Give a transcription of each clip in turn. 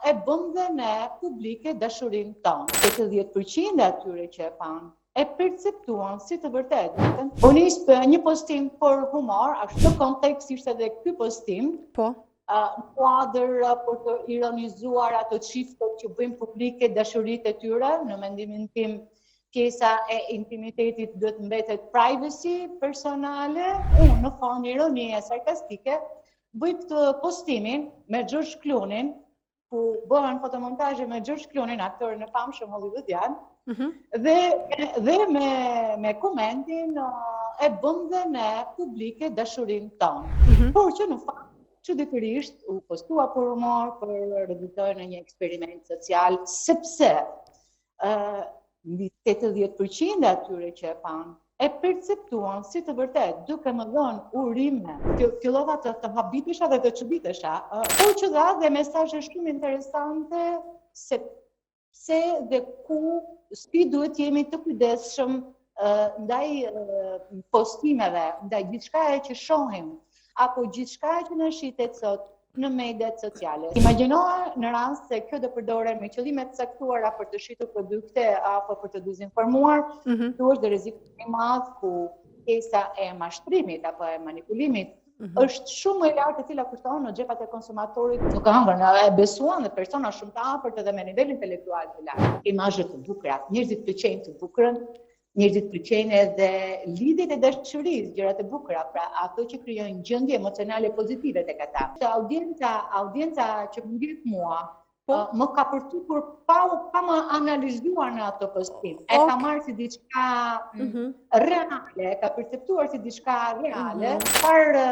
e bën dhe ne publike dashurinë tonë. 80% e atyre që e panë e perceptuan si të vërtetë. U nis një postim për humor, ashtu në kontekst ishte edhe ky postim. Po. Në kuadër për të ironizuar ato çiftet që bëjnë publike dashuritë e tyre, në mendimin tim pjesa e intimitetit duhet mbetet privacy personale. Unë në formë ironie sarkastike bëj këtë postimin me George Cloonin, ku bëhen fotomontazhe me George Cloonin, aktorin e famshëm hollywoodian, dhe me komentin e bën dhe ne publike dashurinë tonë. Por që në fakt çuditërisht u postua për humor, për rezultojnë në një eksperiment social, sepse mbi 80% e atyre që e panë e perceptuan si të vërtetë, duke më dhënë urime. Fillova të habitesha dhe të çuditesha, por që dha dhe mesazhe shumë interesante se dhe si duhet jemi të kujdesshëm ndaj postimeve, ndaj gjithçkaje që shohim, apo gjithçka që na shitet sot në mediat sociale. Imagjinoa në rast se kjo do përdoren me qëllime të caktuara për të shitur produkte apo për të dezinformuar, kjo është rreziku i madh ku pjesa e mashtrimit apo e manipulimit është shumë më e lartë, e cila kushton në xhepat e konsumatorit. Nuk ka hëngër, e besuan dhe persona shumë të afërt edhe me nivel intelektual të lartë. Imazhe të bukura, njerëzit pëlqejnë të bukurën, njerëzit pëlqejnë edhe lidhjet e dashurisë, gjërat e bukura, pra ato që krijojnë gjendje emocionale pozitive tek ata. Audienca që më ndjek mua, më ka përcukur pa më analizuar në ato postim. E ka marrë si diçka reale, e ka perceptuar si diçka reale, çfarë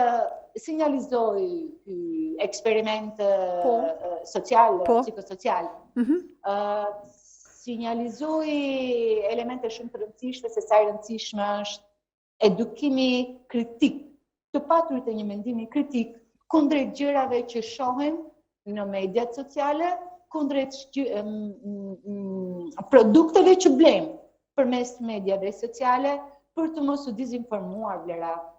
sinjalizoi ky eksperiment social, psikosocial. Sinjalizoi elemente shumë të rëndësishme, se sa i rëndësishme është edukimi kritik, të paturit e një mendimi kritik kundrejt gjërave që shohin në mediat sociale, kundrejt produkteve që blejmë përmes mediave sociale, për të mos u dezinformuar vlera.